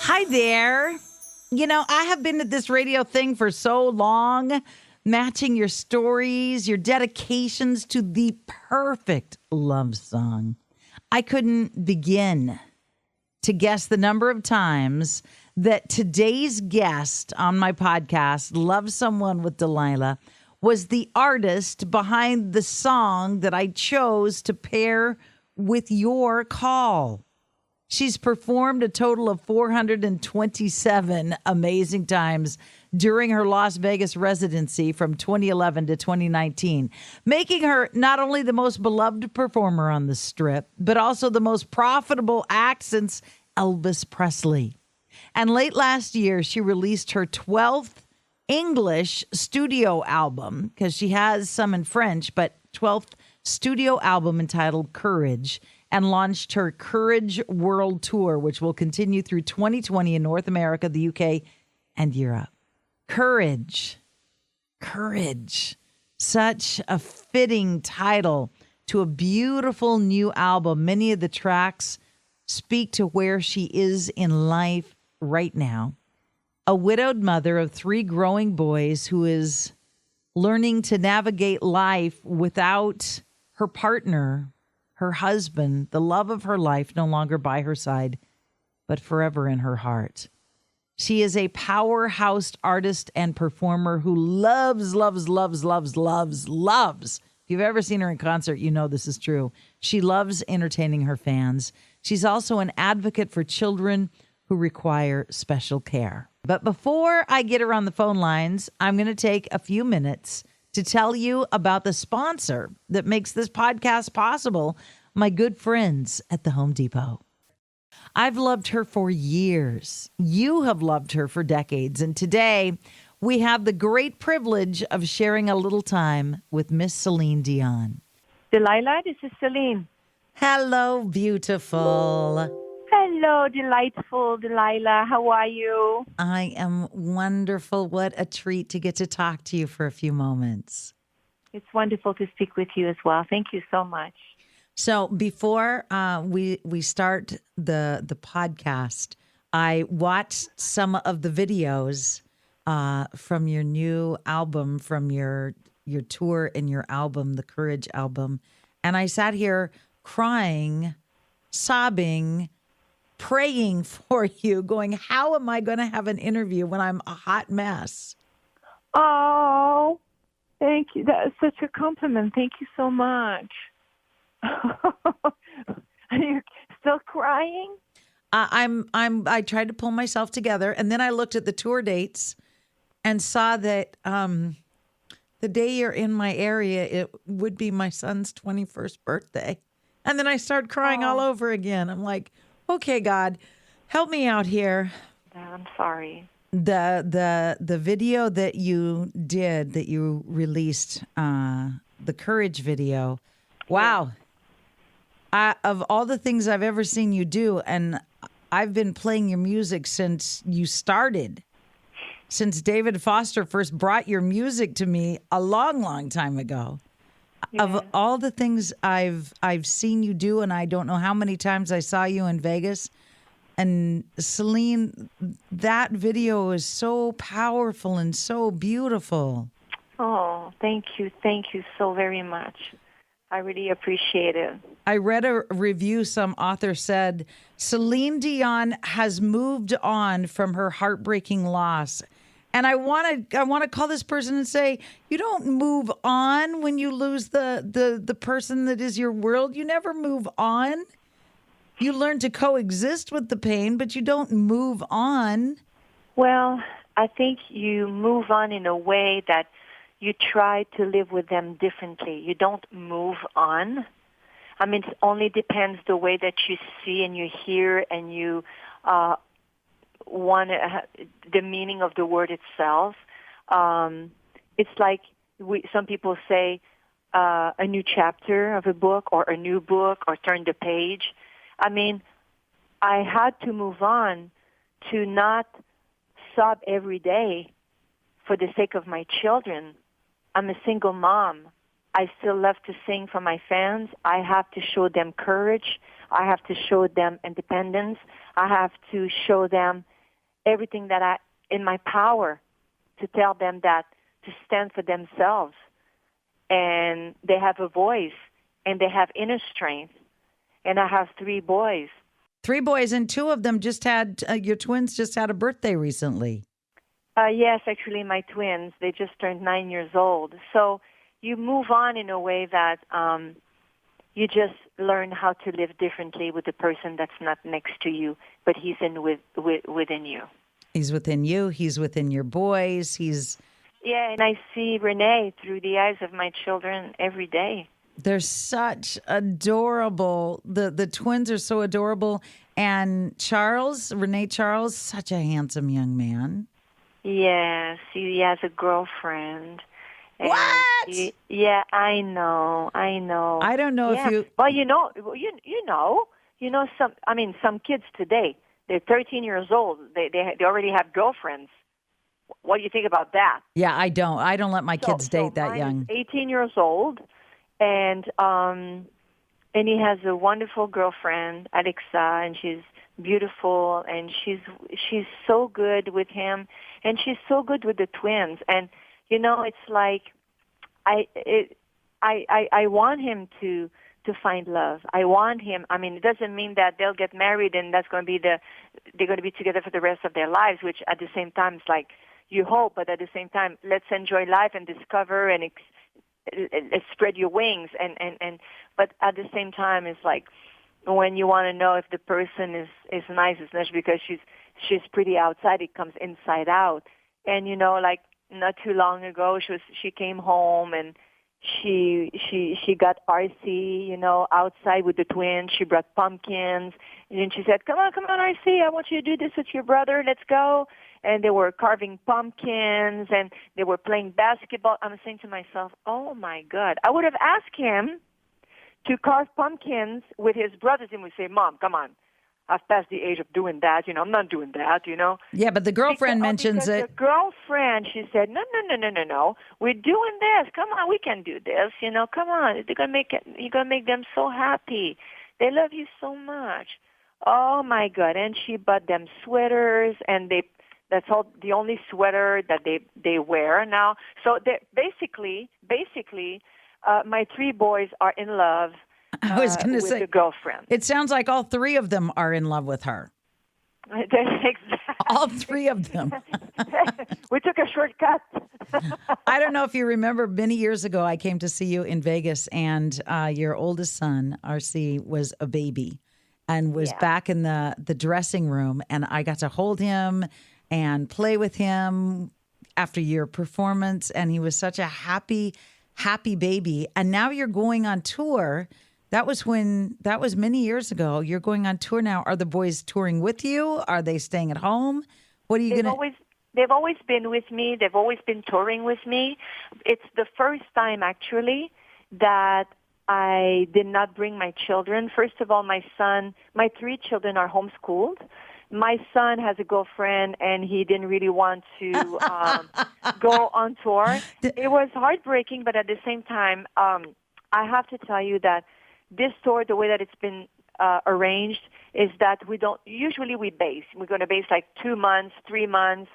Hi there. You know, I have been at this radio thing for so long, matching your stories, your dedications to the perfect love song. I couldn't begin to guess the number of times that today's guest on my podcast, Love Someone with Delilah, was the artist behind the song that I chose to pair with your call. She's performed a total of 427 amazing times during her Las Vegas residency from 2011 to 2019, making her not only the most beloved performer on the Strip, but also the most profitable act since Elvis Presley. And late last year, she released her 12th English studio album, because she has some in French, but 12th studio album entitled Courage, and launched her Courage World Tour, which will continue through 2020 in North America, the UK, and Europe. Courage. Courage. Such a fitting title to a beautiful new album. Many of the tracks speak to where she is in life right now. A widowed mother of 3 growing boys who is learning to navigate life without her partner, her husband, the love of her life, no longer by her side, but forever in her heart. She is a powerhouse artist and performer who loves. If you've ever seen her in concert, you know this is true. She loves entertaining her fans. She's also an advocate for children who require special care. But before I get her on the phone lines, I'm going to take a few minutes to tell you about the sponsor that makes this podcast possible, my good friends at the Home Depot. I've loved her for years. You have loved her for decades. And today we have the great privilege of sharing a little time with Miss Celine Dion. Delilah, this is Celine. Hello, beautiful. Hello, delightful Delilah. How are you? I am wonderful. What a treat to get to talk to you for a few moments. It's wonderful to speak with you as well. Thank you so much. So before we start the podcast, I watched some of the videos from your new album, from your tour and your album, the Courage album, and I sat here crying, sobbing, praying for you, going, how am I going to have an interview when I'm a hot mess? Oh, thank you. That is such a compliment. Thank you so much. Are you still crying? I tried to pull myself together, and then I looked at the tour dates and saw that the day you're in my area, it would be my son's 21st birthday. And then I started crying all over again. I'm like, okay, God, help me out here. I'm sorry. The video that you did, that you released, the Courage video, wow. Of all the things I've ever seen you do, and I've been playing your music since you started, since David Foster first brought your music to me a long, long time ago. Yeah. Of all the things I've seen you do, and I don't know how many times I saw you in Vegas, and Celine, that video is so powerful and so beautiful. Oh, thank you. Thank you so very much. I really appreciate it. I read a review. Some author said, Celine Dion has moved on from her heartbreaking loss. And I want to call this person and say, you don't move on when you lose the person that is your world. You never move on. You learn to coexist with the pain, but you don't move on. Well, I think you move on in a way that you try to live with them differently. You don't move on. I mean, it only depends the way that you see and you hear and you want the meaning of the word itself. It's like some people say a new chapter of a book or a new book or turn the page. I mean, I had to move on to not sob every day for the sake of my children. I'm a single mom. I still love to sing for my fans. I have to show them courage. I have to show them independence. I have to show them everything that I in my power to tell them that to stand for themselves. And they have a voice and they have inner strength. And I have 3 boys. 3 boys, and 2 of them just had, your twins just had a birthday recently. Yes, actually, my twins, they just turned 9 years old. So you move on in a way that you just learn how to live differently with the person that's not next to you, but he's within you. He's within you. He's within your boys. Yeah, and I see Renee through the eyes of my children every day. They're such adorable. The twins are so adorable. And Renee Charles, such a handsome young man. Yes, he has a girlfriend. And What? Yeah, I know. I don't know if you. Well, some kids today, they're 13 years old. They already have girlfriends. What do you think about that? Yeah, I don't. I don't let my kids date that mine young. Is 18 years old, and he has a wonderful girlfriend, Alexa, and she's beautiful, and she's so good with him, and she's so good with the twins. And it's like I want him to find love. I want him. I mean, it doesn't mean that they'll get married and that's going to be they're going to be together for the rest of their lives. Which at the same time, it's like you hope, but at the same time, let's enjoy life and discover and spread your wings. But at the same time, it's like when you want to know if the person is nice, it's not because she's pretty outside. It comes inside out. And like not too long ago, she came home and she got RC, outside with the twins. She brought pumpkins, and then she said, "Come on, RC! I want you to do this with your brother. Let's go." And they were carving pumpkins, and they were playing basketball. I'm saying to myself, "Oh my God!" I would have asked him to carve pumpkins with his brothers, and we say, "Mom, come on. I've passed the age of doing that. I'm not doing that, Yeah, but the girlfriend mentions it. The girlfriend, she said, no. We're doing this. Come on, we can do this. Come on. You're gonna make them so happy. They love you so much. Oh my God. And she bought them sweaters, and that's all the only sweater that they wear now. So they basically, my 3 boys are in love. I was going to say, the girlfriend. It sounds like all 3 of them are in love with her. Exactly. All 3 of them. We took a shortcut. I don't know if you remember, many years ago, I came to see you in Vegas, and your oldest son, RC, was a baby and was back in the dressing room, and I got to hold him and play with him after your performance, and he was such a happy baby. And now you're going on tour. That was many years ago. You're going on tour now. Are the boys touring with you? Are they staying at home? What are you going to... They've always been with me. They've always been touring with me. It's the first time, actually, that I did not bring my children. First of all, my 3 children are homeschooled. My son has a girlfriend, and he didn't really want to go on tour. It was heartbreaking, but at the same time, I have to tell you that this tour, the way that it's been arranged, is that we base. We're going to base like 2 months, 3 months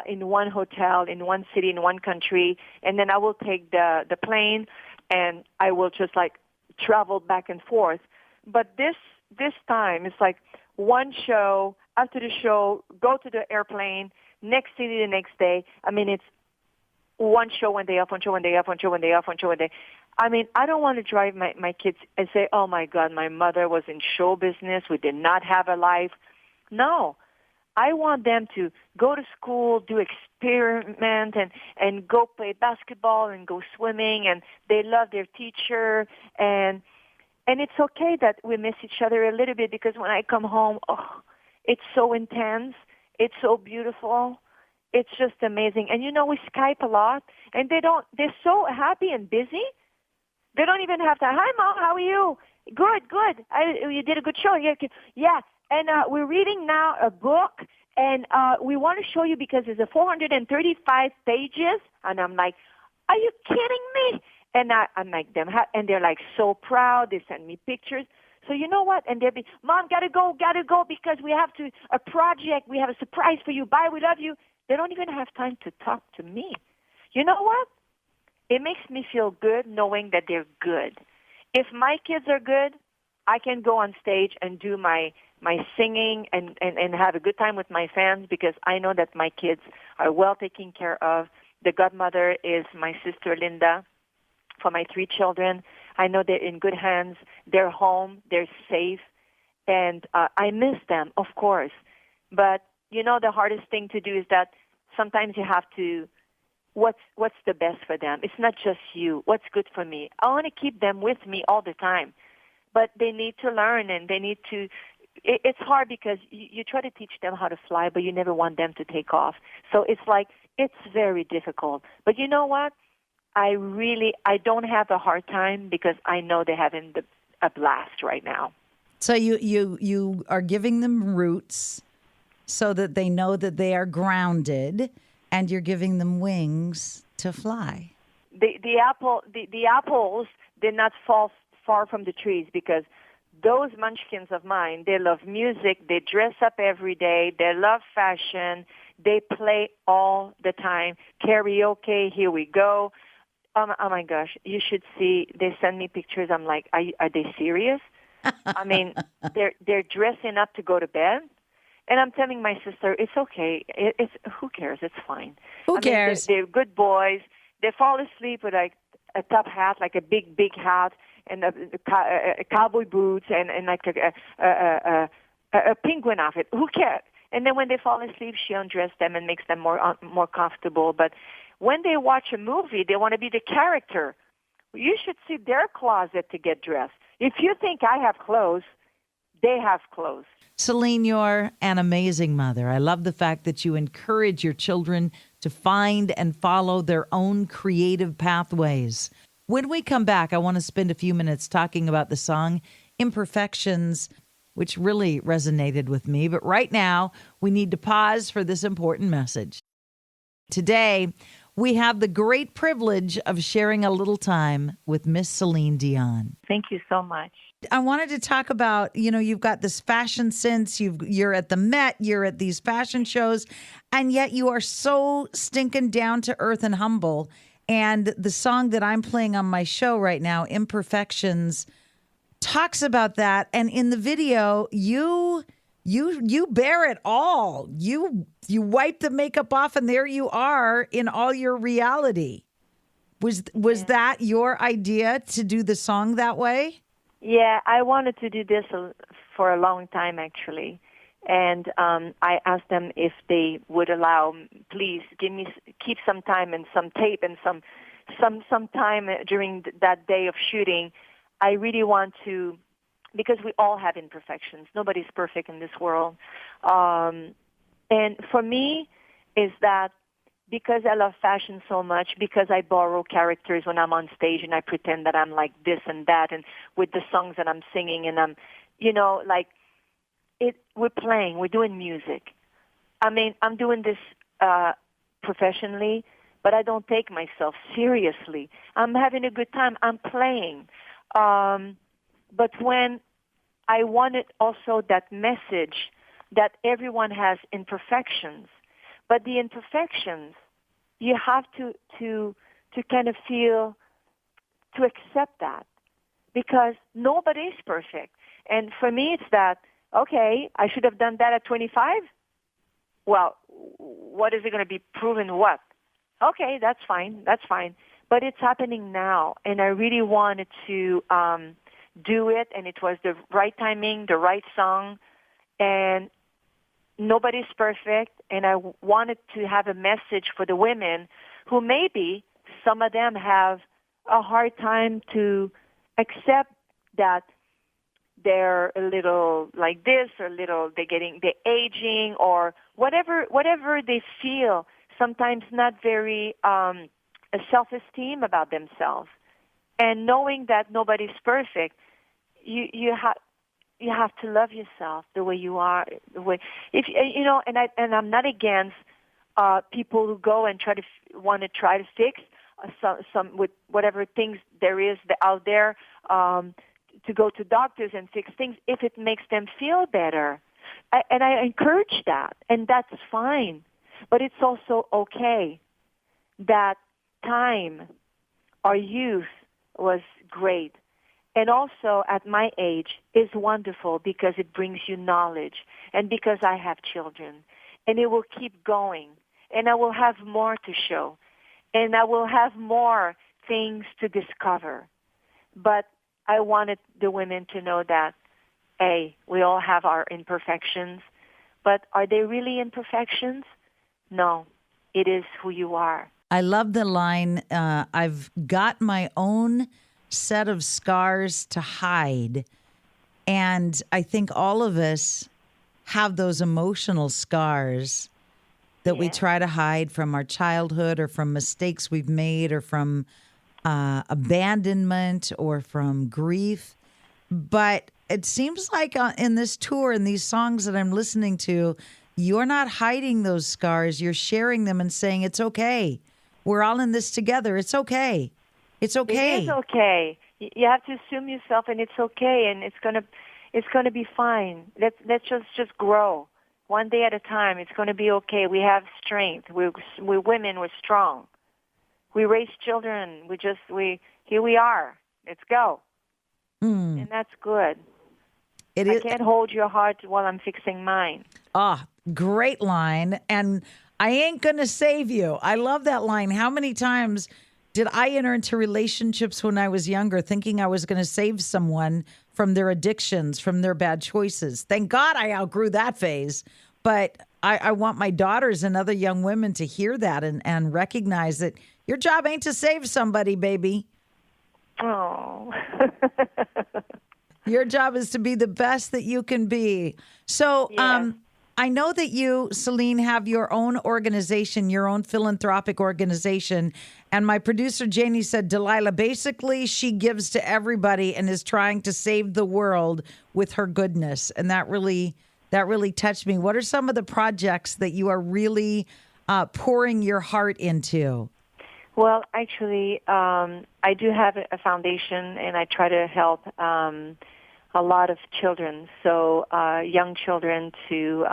in one hotel, in one city, in one country, and then I will take the plane, and I will just like travel back and forth. But this time, it's like one show, after the show, go to the airplane, next city the next day. I mean, it's one show one day off, one show one day off, one show one day off, one show one day. I mean, I don't want to drive my kids and say, oh, my God, my mother was in show business. We did not have a life. No. I want them to go to school, do experiment, and go play basketball and go swimming, and they love their teacher. And it's okay that we miss each other a little bit, because when I come home, it's so intense. It's so beautiful. It's just amazing. And, we Skype a lot, and they're so happy and busy. They don't even have to, hi, Mom, how are you? Good. You did a good show. Yeah. And we're reading now a book, and we want to show you because it's 435 pages. And I'm like, are you kidding me? And I make them, and they're like so proud. They send me pictures. So you know what? And they'll be, Mom, gotta go because we have a project. We have a surprise for you. Bye, we love you. They don't even have time to talk to me. You know what? It makes me feel good knowing that they're good. If my kids are good, I can go on stage and do my singing and have a good time with my fans because I know that my kids are well taken care of. The godmother is my sister Linda for my 3 children. I know they're in good hands. They're home. They're safe. And I miss them, of course. But, the hardest thing to do is that sometimes you have to, what's the best for them? It's not just you. What's good for me? I want to keep them with me all the time. But they need to learn and they need to, it's hard because you try to teach them how to fly, but you never want them to take off. So it's very difficult. But you know what? I don't have a hard time because I know they're having a blast right now. So you are giving them roots so that they know that they are grounded, and you're giving them wings to fly. The apples did not fall far from the trees because those munchkins of mine, they love music, they dress up every day, they love fashion, they play all the time. Karaoke, here we go. Oh my gosh, you should see, they send me pictures. I'm like, are they serious? I mean, they're dressing up to go to bed. And I'm telling my sister, it's okay. It's who cares? It's fine. Who cares? They're good boys. They fall asleep with like a top hat, like a big hat, and a cowboy boots, and like a penguin outfit. Who cares? And then when they fall asleep, she undresses them and makes them more comfortable. But when they watch a movie, they want to be the character. You should see their closet to get dressed. If you think I have clothes, they have clothes. Celine, you're an amazing mother. I love the fact that you encourage your children to find and follow their own creative pathways. When we come back, I want to spend a few minutes talking about the song Imperfections, which really resonated with me. But right now, we need to pause for this important message. Today, we have the great privilege of sharing a little time with Miss Celine Dion. Thank you so much. I wanted to talk about, you've got this fashion sense. You're at the Met, you're at these fashion shows, and yet you are so stinking down to earth and humble. And the song that I'm playing on my show right now, Imperfections, talks about that. And in the video, you bear it all. You wipe the makeup off, and there you are in all your reality. Was that your idea to do the song that way? Yeah, I wanted to do this for a long time, actually. And I asked them if they would allow, please keep some time and some tape and some time during that day of shooting. I really want to, because we all have imperfections. Nobody's perfect in this world. And for me, is that because I love fashion so much, because I borrow characters when I'm on stage and I pretend that I'm like this and that, and with the songs that I'm singing, and we're playing, we're doing music. I mean, I'm doing this professionally, but I don't take myself seriously. I'm having a good time. I'm playing. But when I wanted also that message that everyone has imperfections, but the imperfections, you have to kind of feel, to accept that, because nobody is perfect. And for me, it's that, okay, I should have done that at 25. Well, what is it going to be proven what? Okay, that's fine. But it's happening now, and I really wanted to do it, and it was the right timing, the right song, and nobody's perfect, and I wanted to have a message for the women who maybe some of them have a hard time to accept that they're a little like this, or they're aging, or whatever they feel, sometimes not very self-esteem about themselves. And knowing that nobody's perfect, you have to love yourself the way you are. And I'm not against people who go and want to try to fix. some with whatever things there is out there, to go to doctors and fix things if it makes them feel better. And I encourage that, and that's fine. But it's also okay that time, our youth, was great. And also, at my age, is wonderful because it brings you knowledge and because I have children. And it will keep going. And I will have more to show. And I will have more things to discover. But I wanted the women to know that, hey, we all have our imperfections. But are they really imperfections? No, it is who you are. I love the line, I've got my own set of scars to hide. And I think all of us have those emotional scars that we try to hide from our childhood or from mistakes we've made or from abandonment or from grief. But it seems like in this tour and these songs that I'm listening to, you're not hiding those scars. You're sharing them and saying, it's okay. We're all in this together. It's okay. It's okay. It is okay. You have to assume yourself, and it's okay, and it's gonna be fine. Let's just grow one day at a time. It's gonna be okay. We have strength. We're women. We're strong. We raise children. Here we are. Let's go. And that's good. I can't hold your heart while I'm fixing mine. Great line. And I ain't going to save you. I love that line. How many times did I enter into relationships when I was younger thinking I was going to save someone from their addictions, from their bad choices? Thank God I outgrew that phase. But I want my daughters and other young women to hear that and recognize that your job ain't to save somebody, baby. Oh. Your job is to be the best that you can be. So I know that you, Celine, have your own organization, your own philanthropic organization. And my producer, Janie, said, Delilah, basically she gives to everybody and is trying to save the world with her goodness. And that really touched me. What are some of the projects that you are really pouring your heart into? Well, actually, I do have a foundation, and I try to help a lot of children. So young children to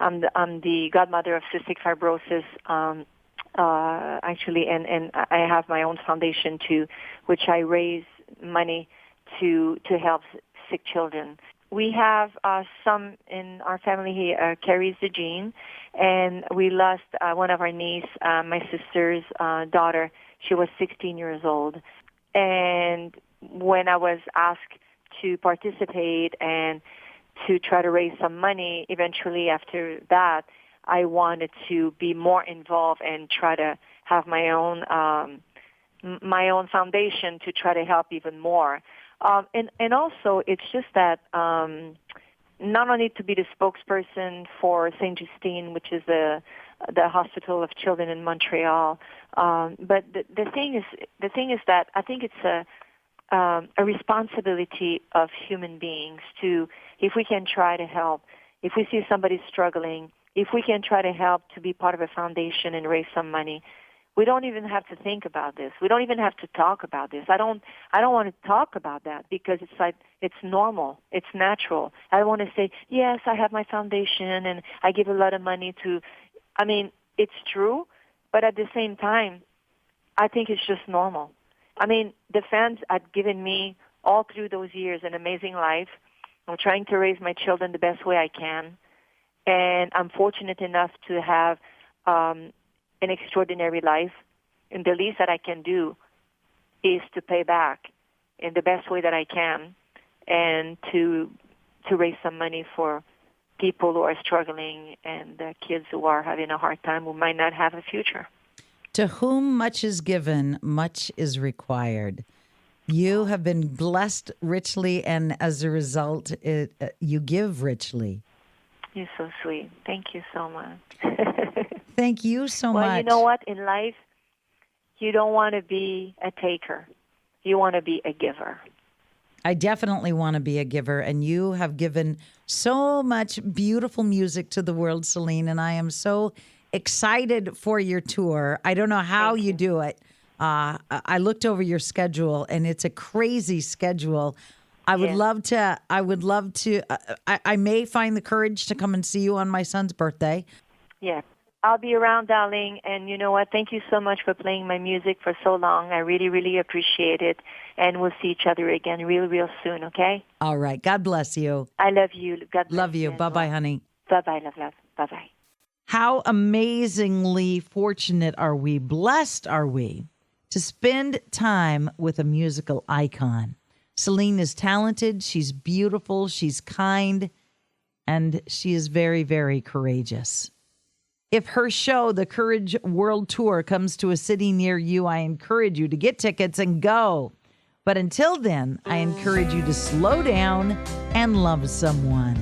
I'm the godmother of cystic fibrosis, actually, and I have my own foundation too, which I raise money to help sick children. We have some in our family. He carries the gene, and we lost one of our niece, my sister's daughter. She was 16 years old, and when I was asked to participate and to try to raise some money, eventually after that, I wanted to be more involved and try to have my own foundation to try to help even more. And also, it's just that not only to be the spokesperson for Saint Justine, which is the hospital of children in Montreal, but the thing is that I think it's a responsibility of human beings to, if we can try to help, if we see somebody struggling, if we can try to help to be part of a foundation and raise some money. We don't even have to think about this. We don't even have to talk about this. I don't want to talk about that because it's like it's normal. It's natural. I don't want to say, yes, I have my foundation and I give a lot of money to. I mean, it's true, but at the same time, I think it's just normal. I mean, the fans had given me all through those years an amazing life. I'm trying to raise my children the best way I can, and I'm fortunate enough to have an extraordinary life, and the least that I can do is to pay back in the best way that I can and to raise some money for people who are struggling and kids who are having a hard time, who might not have a future. To whom much is given, much is required. You have been blessed richly, and as a result, you give richly. You're so sweet. Thank you so much. Thank you so much. Well, you know what? In life, you don't want to be a taker. You want to be a giver. I definitely want to be a giver, and you have given so much beautiful music to the world, Celine, and I am so excited for your tour. I don't know how you do it, I looked over your schedule, and it's a crazy schedule. I would Yeah. love to. I would love to. I may find the courage to come and see you on my son's birthday. Yeah. I'll be around, darling. And you know what? Thank you so much for playing my music for so long. I really, really appreciate it. And we'll see each other again real, real soon, okay? All right. God bless you. I love you. God bless Love you. as Bye bye, well. honey. Bye-bye, love, love. Bye-bye. How amazingly fortunate are we, blessed are we, to spend time with a musical icon. Celine is talented, she's beautiful, she's kind, and she is very, very courageous. If her show, the Courage World Tour, comes to a city near you, I encourage you to get tickets and go. But until then, I encourage you to slow down and love someone.